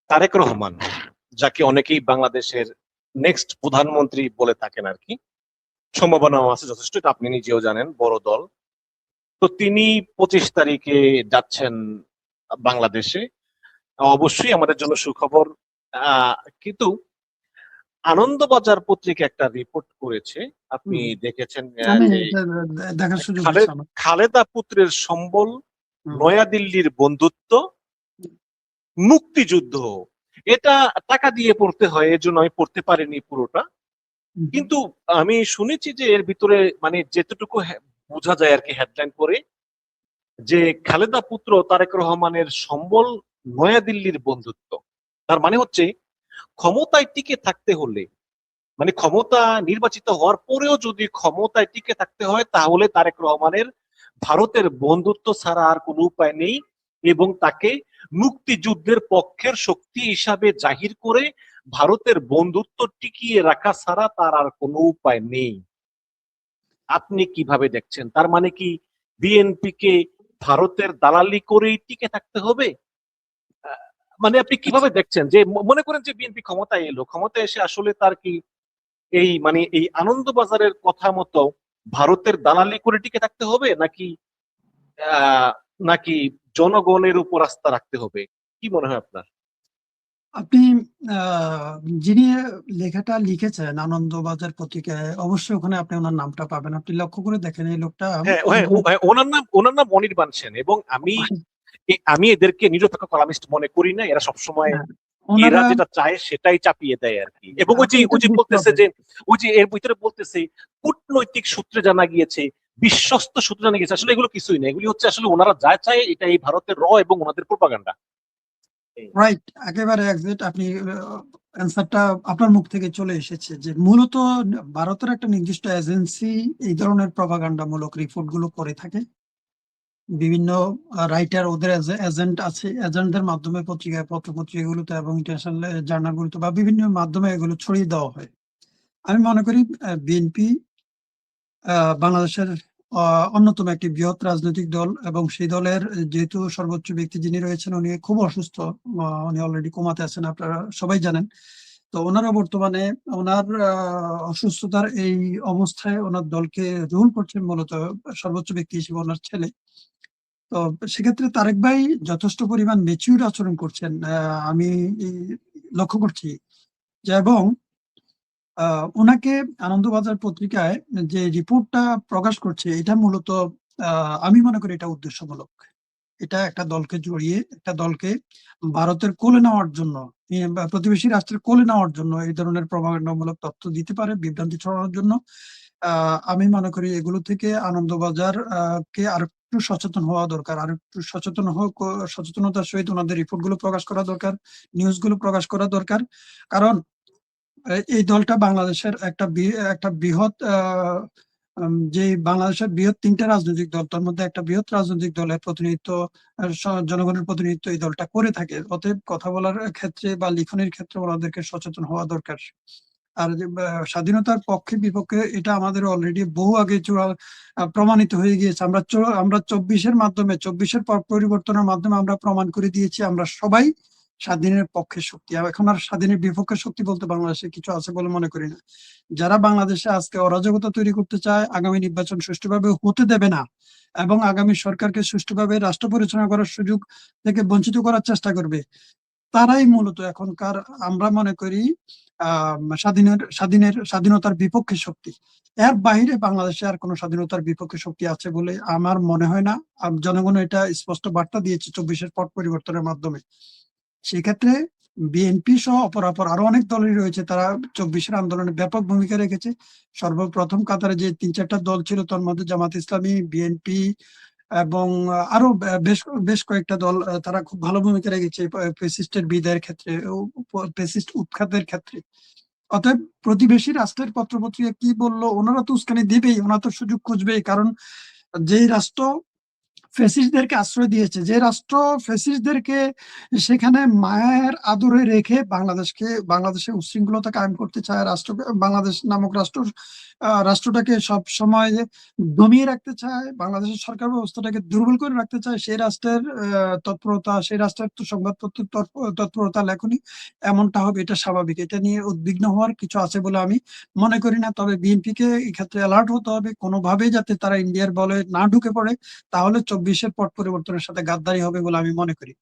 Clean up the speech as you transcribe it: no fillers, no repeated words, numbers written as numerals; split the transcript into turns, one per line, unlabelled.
তারেক রহমান, যাকে অনেকেই বাংলাদেশের নেক্সট প্রধানমন্ত্রী বলে থাকেন আর কি, সম্ভাবনা আছে যথেষ্ট, এটা আপনি নিজেও জানেন, বড় দল। তো তিনি 25 তারিখে যাচ্ছেন বাংলাদেশে। অবশ্যই আমাদের জন্য সুখবর। কিন্তু আনন্দবাজার পত্রিকা একটা রিপোর্ট করেছে, আপনি দেখেছেন,
আমি
যে
দেখার সুযোগ হয়েছে আমার।
খালেদা পুত্রের সম্বল,
হুম।
নয়াদিল্লির বন্ধুত্ব, মুক্তিযুদ্ধ। এটা টাকা দিয়ে পড়তে হয়, এজন্য আমি পড়তে পারিনি পুরোটা। কিন্তু আমি শুনেছি যে এর ভিতরে মানে যেতটুকু বোঝা যায় আর কি হেডলাইন করে, যে খালেদা পুত্র তারেক রহমানের সম্বল, নয়াদিল্লির বন্ধুত্ব। তার মানে হচ্ছে ক্ষমতায় টিকে থাকতে হলে, মানে ক্ষমতা নির্বাচিত হওয়ার পরেও যদি ক্ষমতায় টিকে থাকতে হয়, তাহলে তারেক রহমানের ভারতের বন্ধুত্ব ছাড়া আর কোনো উপায় নেই, এবং তাকে মুক্তিযুদ্ধের পক্ষের শক্তি হিসাবে জাহির করে ভারতের বন্ধুত্ব টিকিয়ে রাখা ছাড়া তার আর কোনো উপায় নেই। আপনি কিভাবে দেখছেন? তার মানে কি বিএনপি কে ভারতের দালালি করেই টিকে থাকতে হবে? মানে আপনি কিভাবে দেখছেন, যে মনে করেন যে বিএনপি ক্ষমতায় এলো, ক্ষমতায় এসে আসলে তার কি এই মানে এই আনন্দবাজারের কথা মতো ভারতের দালালি করে টিকে থাকতে হবে, নাকি আহ নাকি জনগণের উপর আস্থা রাখতে হবে? কি মনে হয় আপনার?
আপনি যিনি লেখাটা লিখেছেন আনন্দবাজার পত্রিকায়, অবশ্যই ওখানে আপনি ওনার নামটা পাবেন। আপনি লক্ষ্য করে দেখেন এই লোকটা
হ্যাঁ হ্যাঁ, ওনার নাম অনির্বাণ সেন, এবং আমি এদেরকে নিরপেক্ষ কলামিস্ট মনে করি না। এরা সবসময়
হ্যাঁ,
এরা
ওনারা
যেটা চায় সেটাই চাপিয়ে দেয় আর কি। এবং ওই
এটা
যে
বুঝতে
বলতেছে
হবে।
যে, ওই যে এর ভিতরে বলতেছে কূটনৈতিক সূত্রে জানা গিয়েছে, বিশ্বস্ত সূত্রে জানা গিয়েছে, আসলে এগুলো কিছুই না। এগুলি হচ্ছে আসলে ওনারা যা চায় এটা এই ভারতের এবং ওনাদের প্রোপাগান্ডা।
রাইট, একেবারে এক্সাক্ট। আপনি অ্যান্সারটা আপনার মুখ থেকে চলে এসেছে যে মূলত ভারতের একটা নির্দিষ্ট এজেন্সি এই ধরনের প্রপাগান্ডামূলক রিপোর্ট গুলো করে থাকে। বিভিন্ন রাইটার, ওদের এজেন্ট আছে, এজেন্টদের মাধ্যমে পত্রিকায়, পত্র পত্রিকাগুলোতে এবং ইন্টারন্যাশনাল জার্নালগুলোতে বা বিভিন্ন মাধ্যমে এগুলো ছড়িয়ে দেওয়া হয়। আমি মনে করি বিএনপি বাংলাদেশের অন্যতম একটি বৃহৎ রাজনৈতিক দল, এবং সেই দলের যেহেতু সর্বোচ্চ ব্যক্তি যিনি রয়েছেন উনি খুব অসুস্থ, উনি অলরেডি কোমাতে আছেন, আপনারা সবাই জানেন। তো ওনারা বর্তমানে ওনার অসুস্থতার এই অবস্থায় ওনার দলকে রুল করছেন মূলত সর্বোচ্চ ব্যক্তি হিসেবে ওনার ছেলে। তো সেক্ষেত্রে তারেক ভাই যথেষ্ট পরিমাণ ম্যাচিউর আচরণ করছেন, আমি লক্ষ্য করছি যে, এবং ওনাকে আনন্দবাজার পত্রিকায় যে রিপোর্টটা প্রকাশ করছে এটা মূলত আমি মনে করি এটা উদ্দেশ্যমূলক। এটা একটা দলকে জড়িয়ে, একটা দলকে ভারতের কোলে নেওয়ার জন্য, বা প্রতিবেশী রাষ্ট্রের কোলে নেওয়ার জন্য এই ধরনের প্রপাগান্ডামূলক তথ্য দিতে পারে, বিভ্রান্তি ছড়ানোর জন্য। আমি মনে করি এগুলো থেকে আনন্দবাজার কে আর একটু সচেতন হওয়া দরকার, আর একটু সচেতনতার সহিত ওনাদের রিপোর্ট গুলো প্রকাশ করা দরকার, নিউজ গুলো প্রকাশ করা দরকার। কারণ এই দলটা বাংলাদেশের একটা বৃহৎ যে বাংলাদেশের বৃহৎ 3টা রাজনৈতিক দল, তার মধ্যে একটা বৃহৎ রাজনৈতিক দলের প্রতিনিধিত্ব, জনগণের প্রতিনিধিত্ব এই দলটা করে থাকে। অতএব কথা বলার ক্ষেত্রে বা লিখনের ক্ষেত্রে ওনাদেরকে সচেতন হওয়া দরকার। আর স্বাধীনতার পক্ষে বিপক্ষে এটা আমাদের অলরেডি বহু আগে প্রমাণিত হয়ে গিয়েছে। আমরা 24-এর পরিবর্তনের মাধ্যমে আমরা প্রমাণ করে দিয়েছি আমরা সবাই স্বাধীনের পক্ষে শক্তি। এখন আর স্বাধীনের বিপক্ষে শক্তি বলতে বাংলাদেশে কিছু আছে বলে মনে করি না। যারা বাংলাদেশে আজকে অরাজকতা তৈরি করতে চায়, আগামী নির্বাচন সুষ্ঠুভাবে হতে দেবে না এবং আগামী সরকারকে সুষ্ঠুভাবে রাষ্ট্র পরিচালনা করার সুযোগ থেকে বঞ্চিত করার চেষ্টা করবে, তারাই মূলত এখনকার আমরা মনে করি স্বাধীনতার বিপক্ষে শক্তি। এর বাইরে বাংলাদেশে আর কোনো স্বাধীনতার বিপক্ষে শক্তি আছে বলে আমার মনে হয় না। জনগণ এটা স্পষ্ট বার্তা দিয়েছে 24-এর পট পরিবর্তনের মাধ্যমে। সেক্ষেত্রে বিএনপি সহ অপরাপর আরো অনেক দলই রয়েছে, তারা 24-এর আন্দোলনে ব্যাপক ভূমিকা রেখেছে। সর্বপ্রথম কাতারে যে 3-4টা দল ছিল, তার মধ্যে জামাত ইসলামী, বিএনপি এবং আরো বেশ বেশ কয়েকটা দল, তারা খুব ভালো ভূমিকা রেখেছে ফ্যাসিস্টের বিদায়ের ক্ষেত্রে, ফ্যাসিস্ট উৎখাতের ক্ষেত্রে। অতএব প্রতিবেশী রাষ্ট্রের পত্রপত্রিকা কি বললো, ওনারা তো উস্কানি দিবেই, ওনারা তো সুযোগ খুঁজবেই। কারণ যেই রাষ্ট্র ফ্যাসিস্টদেরকে আশ্রয় দিয়েছে, যে রাষ্ট্র ফ্যাসিস্টদেরকে সেখানে মায়ের আদরে রেখে বাংলাদেশে উচ্ছৃঙ্খলতা কায়েম করতে চায়, বাংলাদেশ নামক রাষ্ট্রটাকে সব সময় দমিয়ে রাখতে চায়, বাংলাদেশের সরকার ব্যবস্থাটাকে দুর্বল করে রাখতে চায়, সেই রাষ্ট্রের তৎপরতা, সেই রাষ্ট্রের তো সংবাদপত্র তৎপরতা লেখনি এমনটা হবে, এটা স্বাভাবিক। এটা নিয়ে উদ্বিগ্ন হওয়ার কিছু আছে বলে আমি মনে করি না। তবে বিএনপিকে এক্ষেত্রে অ্যালার্ট হতে হবে, কোনোভাবেই যাতে তারা ইন্ডিয়ার বলে না ঢুকে পড়ে, তাহলে 24-এর পট পরিবর্তনের সাথে গাদ্দারি হবে বলে আমি মনে করি।